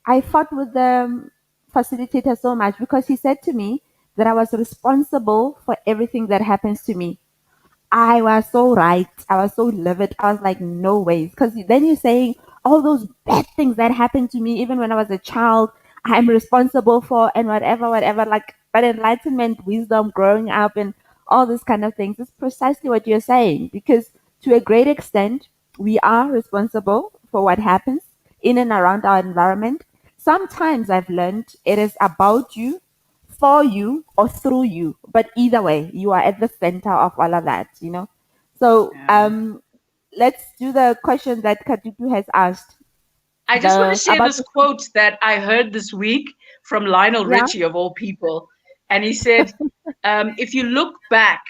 I fought with the facilitator so much because he said to me that I was responsible for everything that happens to me. I was so right. I was so livid. I was like, no ways. Because then you're saying all those bad things that happened to me, even when I was a child, I'm responsible for, and whatever, whatever. Like, but enlightenment, wisdom, growing up, and all this kind of things is precisely what you're saying. Because to a great extent, we are responsible for what happens in and around our environment. Sometimes I've learned it is about you, for you, or through you. But either way, you are at the center of all of that. So Yeah. let's do the question that Katutu has asked. I just want to The share about this the quote that I heard this week from Lionel yeah. Richie, of all people. And he said, if you look back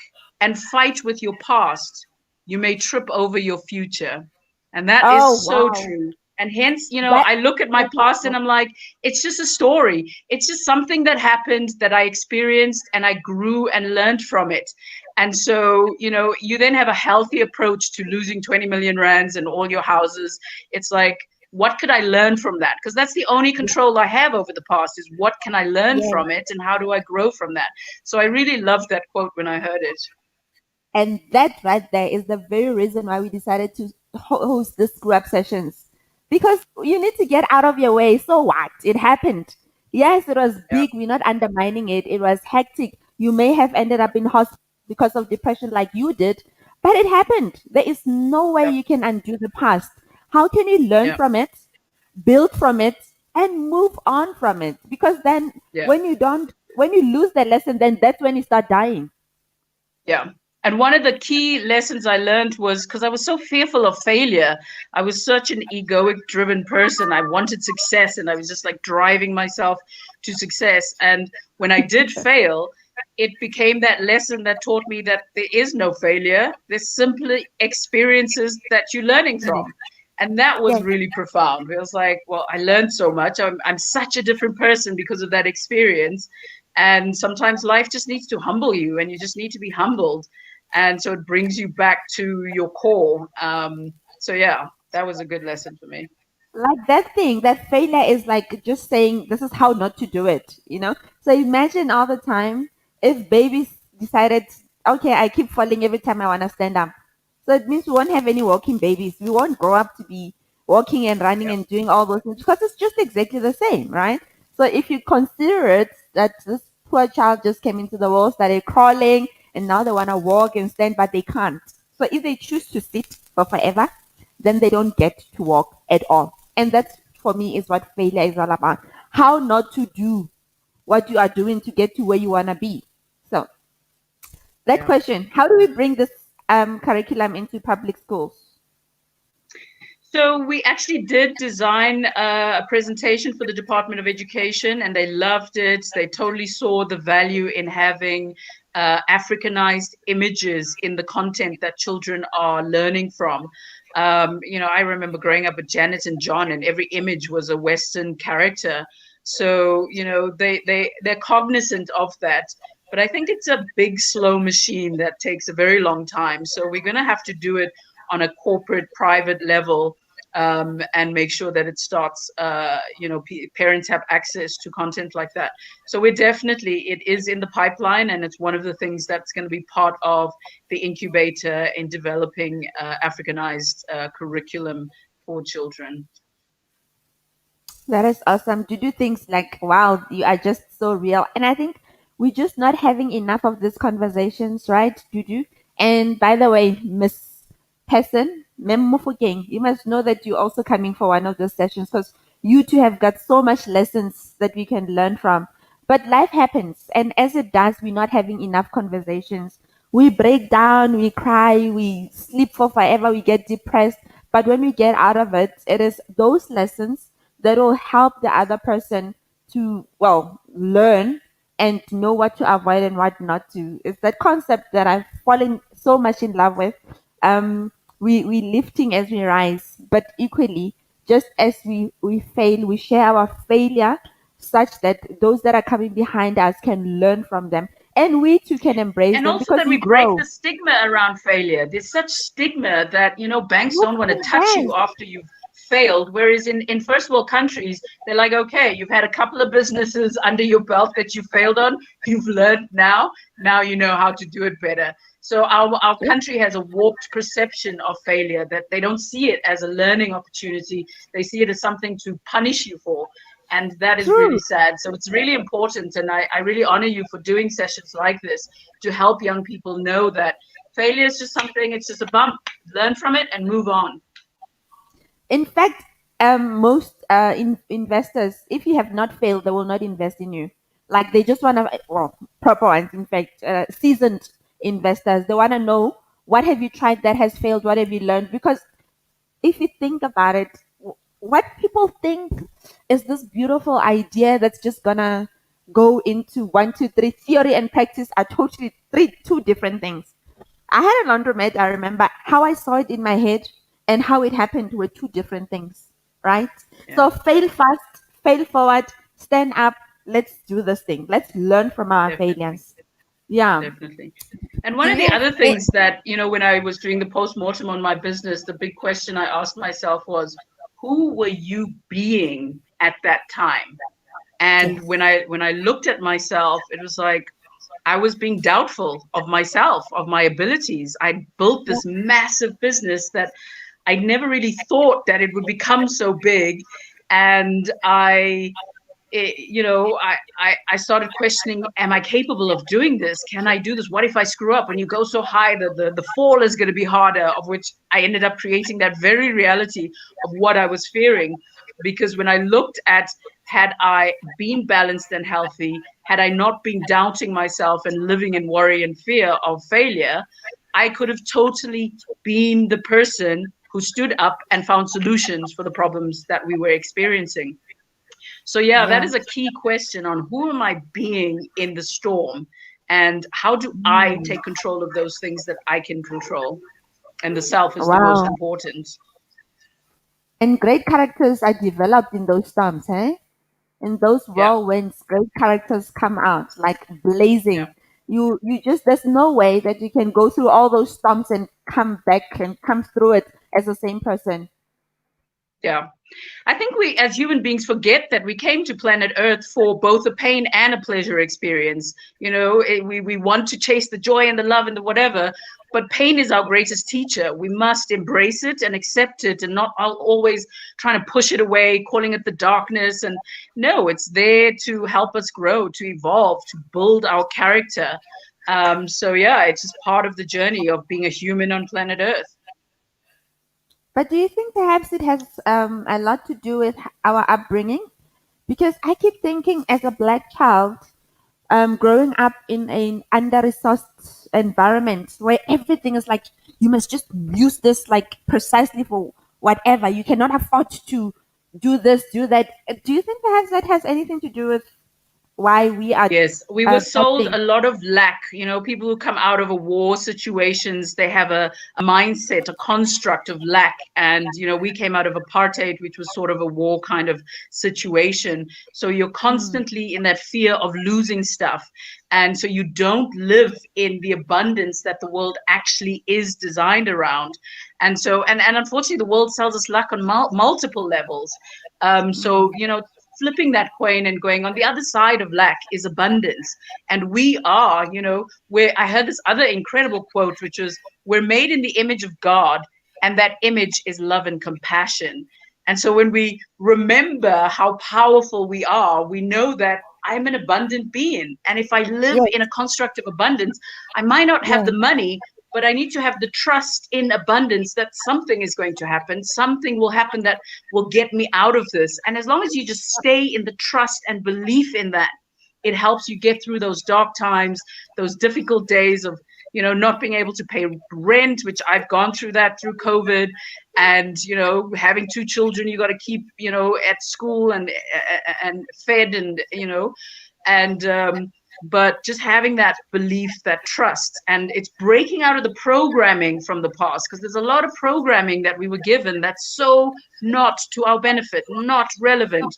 and fight with your past, you may trip over your future. And that Oh is so wow. true. And hence, That I look at my that is past and so- I'm like, it's just a story. It's just something that happened that I experienced and I grew and learned from it. And so, you then have a healthy approach to losing 20 million rands and all your houses. It's like, what could I learn from that? Because that's the only control I have over the past, is what can I learn yeah. from it and how do I grow from that? So I really loved that quote when I heard it. And that right there is the very reason why we decided to host this screw up sessions. Because you need to get out of your way. So what? It happened. Yes, it was Yeah, big. We're not undermining it. It was hectic. You may have ended up in hospital because of depression like you did, but it happened. There is no way yeah, you can undo the past. How can you learn yeah, from it, build from it, and move on from it? Because then yeah. when you lose that lesson, then that's when you start dying. Yeah. And one of the key lessons I learned was, because I was so fearful of failure. I was such an egoic driven person. I wanted success and I was just like driving myself to success. And when I did fail, it became that lesson that taught me that there is no failure. There's simply experiences that you're learning from. And that was Yes. really profound. It was like, well, I learned so much. I'm such a different person because of that experience. And sometimes life just needs to humble you and you just need to be humbled. And so it brings you back to your core. So yeah, that was a good lesson for me. Like that thing, that failure is like just saying this is how not to do it. So imagine all the time if babies decided, okay, I keep falling every time I want to stand up. So it means we won't have any walking babies. We won't grow up to be walking and running Yeah, and doing all those things because it's just exactly the same, right? So if you consider it that this poor child just came into the world, started crawling, and now they want to walk and stand, but they can't. So if they choose to sit for forever, then they don't get to walk at all. And that, for me, is what failure is all about. How not to do what you are doing to get to where you want to be. So, that yeah. question, how do we bring this curriculum into public schools? So we actually did design a presentation for the Department of Education, and they loved it. They totally saw the value in having Africanized images in the content that children are learning from. I remember growing up with Janet and John, and every image was a Western character. So, they're cognizant of that. But I think it's a big, slow machine that takes a very long time. So we're going to have to do it on a corporate, private level, and make sure that it starts, parents have access to content like that. So it is in the pipeline, and it's one of the things that's going to be part of the incubator in developing Africanized curriculum for children. That is awesome. To do things like, wow, you are just so real. And I think we're just not having enough of these conversations, right, Dudu? And by the way, Miss Person, Memofugeng, you must know that you're also coming for one of those sessions because you two have got so much lessons that we can learn from. But life happens, and as it does, we're not having enough conversations. We break down, we cry, we sleep for forever, we get depressed. But when we get out of it, it is those lessons that will help the other person to, well, learn and to know what to avoid and what not to. It's that concept that I've fallen so much in love with. We lifting as we rise, but equally, just as we fail, we share our failure such that those that are coming behind us can learn from them. And we too can embrace And them also because that we we break grow. the stigma around failure. There's such stigma that, banks don't want to Nobody touch has. you after you've failed. Whereas in first world countries, they're like, okay, you've had a couple of businesses under your belt that you failed on. You've learned now. Now you know how to do it better. So our country has a warped perception of failure, that they don't see it as a learning opportunity. They see it as something to punish you for. And that is really True. sad. So it's really important. And I really honor you for doing sessions like this to help young people know that failure is just something, it's just a bump. Learn from it and move on. In fact, most investors, if you have not failed, they will not invest in you. Like they just want to, well, proper ones, in fact, seasoned investors, they want to know what have you tried that has failed, what have you learned? Because if you think about it, what people think is this beautiful idea that's just gonna go into one, two, three. Theory and practice are totally two different things. I had a laundromat. I remember how I saw it in my head and how it happened were two different things, right? Yeah, So fail fast, fail forward, stand up. Let's do this thing. Let's learn from our definitely. failures. Yeah. Definitely. And Do one of you the have other things that, when I was doing the post-mortem on my business, the big question I asked myself was, who were you being at that time? And yes. when I looked at myself, it was like I was being doubtful of myself, of my abilities. I built Yeah. this massive business that I never really thought that it would become so big. And I started questioning, am I capable of doing this? Can I do this? What if I screw up? When you go so high, the fall is going to be harder, of which I ended up creating that very reality of what I was fearing. Because when I looked at, had I been balanced and healthy, had I not been doubting myself and living in worry and fear of failure, I could have totally been the person who stood up and found solutions for the problems that we were experiencing. So yeah, that Yeah. is a key question on who am I being in the storm, and how do I Mm. take control of those things that I can control? And the self is the most Wow. important. And great characters are developed in those storms, eh? In those Yeah, whirlwinds, great characters come out like yeah, blazing. You just there's no way that you can go through all those storms and come back and come through it as the same person. yeah. I think we, as human beings, forget that we came to planet Earth for both a pain and a pleasure experience. We want to chase the joy and the love and the whatever, but pain is our greatest teacher. We must embrace it and accept it, and not always trying to push it away, calling it the darkness. And no, it's there to help us grow, to evolve, to build our character. So yeah, it's just part of the journey of being a human on planet Earth. But do you think perhaps it has a lot to do with our upbringing? Because I keep thinking, as a black child, growing up in an under-resourced environment where everything is like you must just use this like precisely for whatever, you cannot afford to do this, do that. Do you think perhaps that has anything to do with why we are Yes, we were sold helping. a lot of lack. People who come out of a war situations, they have a mindset, a construct of lack. And, we came out of apartheid, which was sort of a war kind of situation. So you're Mm. constantly in that fear of losing stuff. And so you don't live in the abundance that the world actually is designed around. And so, and unfortunately, the world sells us luck on multiple levels. So, Mm. flipping that coin and going on the other side of lack is abundance. And we are, where I heard this other incredible quote, which was, we're made in the image of God, and that image is love and compassion. And so when we remember how powerful we are, we know that I'm an abundant being. And if I live Yes, in a construct of abundance, I might not have yes, the money, but I need to have the trust in abundance that something is going to happen. Something will happen that will get me out of this. And as long as you just stay in the trust and belief in that, it helps you get through those dark times, those difficult days of, not being able to pay rent, which I've gone through that through COVID, and, having two children, you got to keep, at school and fed and, and, but just having that belief, that trust, and it's breaking out of the programming from the past, because there's a lot of programming that we were given that's so not to our benefit, not relevant.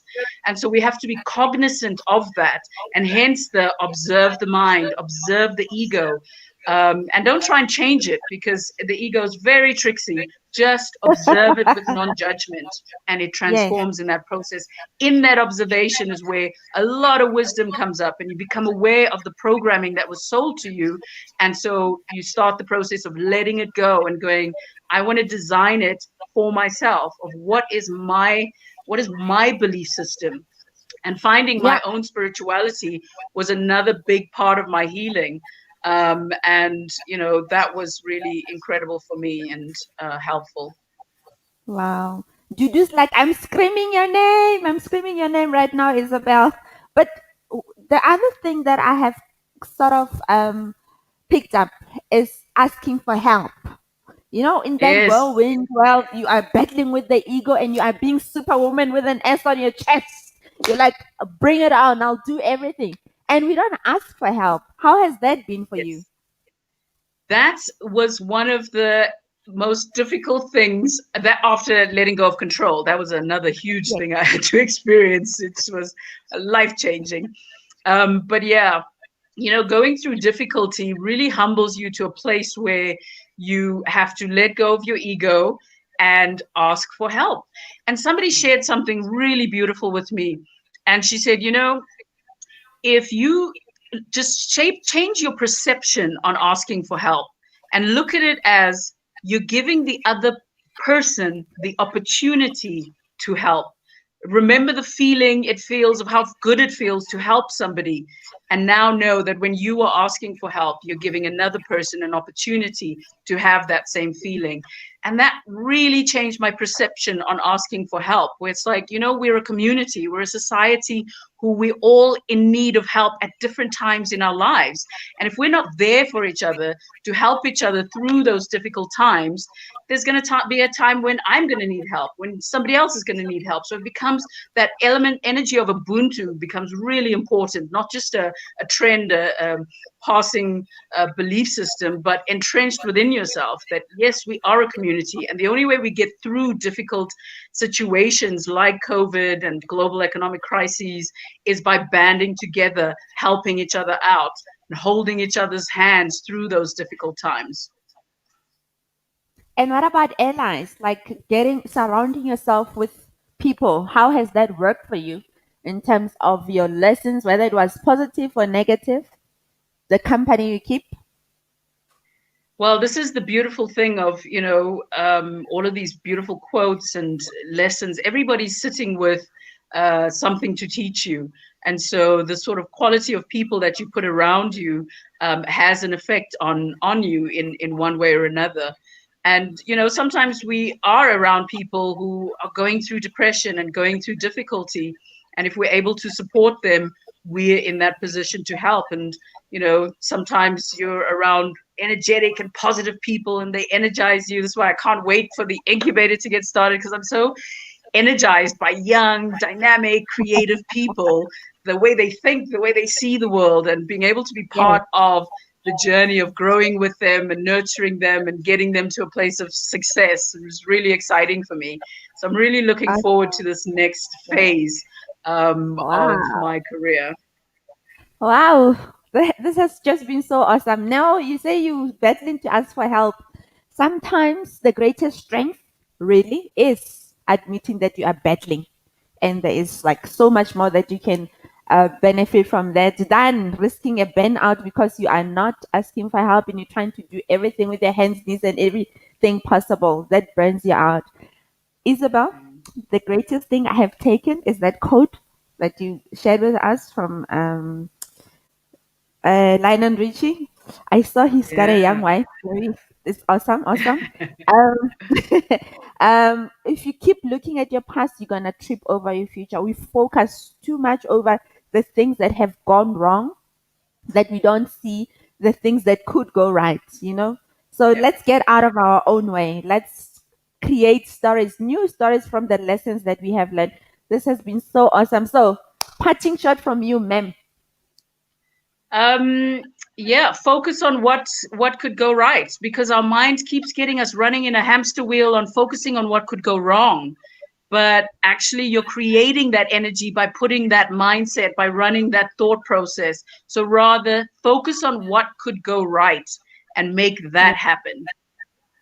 And so we have to be cognizant of that, and hence the observe the mind, observe the ego, and don't try and change it, because the ego is very tricksy. Just observe it with non-judgment, and it yes. transforms in that process. In that observation is where a lot of wisdom comes up, and you become aware of the programming that was sold to you. And so you start the process of letting it go and going, I want to design it for myself, of what is my belief system. And finding Yeah. my own spirituality was another big part of my healing. And that was really incredible for me, and helpful. Wow. Juju's like, I'm screaming your name. I'm screaming your name right now, Isabel. But the other thing that I have sort of picked up is asking for help. In that Yes, whirlwind world, you are battling with the ego and you are being superwoman with an S on your chest. You're like, bring it on, I'll do everything. And we don't ask for help. How has that been for you? yes. That was one of the most difficult things, that after letting go of control. That was another huge Yes. thing I had to experience. It was life changing. But yeah, going through difficulty really humbles you to a place where you have to let go of your ego and ask for help. And somebody shared something really beautiful with me. And she said, if you just change your perception on asking for help, and look at it as you're giving the other person the opportunity to help. Remember the feeling it feels, of how good it feels to help somebody. And now know that when you are asking for help, you're giving another person an opportunity to have that same feeling. And that really changed my perception on asking for help, where it's like, we're a community, we're a society who we're all in need of help at different times in our lives. And if we're not there for each other to help each other through those difficult times, there's going to be a time when I'm going to need help, when somebody else is going to need help. So it becomes that element, energy of Ubuntu becomes really important, not just a trend, a passing belief system, but entrenched within yourself that, yes, we are a community. And the only way we get through difficult situations like COVID and global economic crises is by banding together, helping each other out, and holding each other's hands through those difficult times. And what about allies? Like surrounding yourself with people. How has that worked for you in terms of your lessons, whether it was positive or negative? The company you keep? Well, this is the beautiful thing of, all of these beautiful quotes and lessons. Everybody's sitting with something to teach you. And so the sort of quality of people that you put around you has an effect on you in one way or another. And, sometimes we are around people who are going through depression and going through difficulty. And if we're able to support them, we're in that position to help. And, sometimes you're around energetic and positive people and they energize you. That's why I can't wait for the incubator to get started, because I'm so energized by young, dynamic, creative people the way they think, the way they see the world, and being able to be Yes. part of the journey of growing with them and nurturing them and getting them to a place of success. It was really exciting for me. So I'm really looking forward to this next phase of Wow. my career. Wow. This has just been so awesome. Now you say you battling to ask for help. Sometimes the greatest strength really is admitting that you are battling. And there is like so much more that you can benefit from that than risking a burnout because you are not asking for help and you're trying to do everything with your hands, knees, and everything possible. That burns you out. Isabel, the greatest thing I have taken is that quote that you shared with us from Lionel Richie. I saw he's got a young Yeah. wife. It's awesome, awesome. Um, if you keep looking at your past, you're gonna trip over your future. We focus too much over the things that have gone wrong that we don't see the things that could go right. So Yeah. let's get out of our own way. Let's create stories, new stories from the lessons that we have learned. This has been so awesome. So, parting shot from you, ma'am. Um, yeah, focus on what could go right, because our mind keeps getting us running in a hamster wheel on focusing on what could go wrong. But actually, you're creating that energy by putting that mindset, by running that thought process. So rather focus on what could go right and make that happen.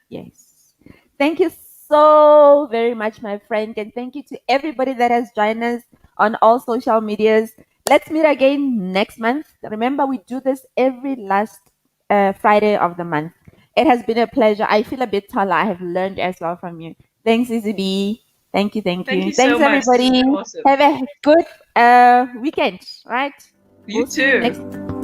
Yes. Thank you so very much, my friend. And thank you to everybody that has joined us on all social medias. Let's meet again next month. Remember, we do this every last Friday of the month. It has been a pleasure. I feel a bit taller. I have learned as well from you. Thanks, Izzy. Thank you. Thank Thank you. you so Thanks, much. This everybody. was awesome. Have a good weekend, right? You We'll see you too. next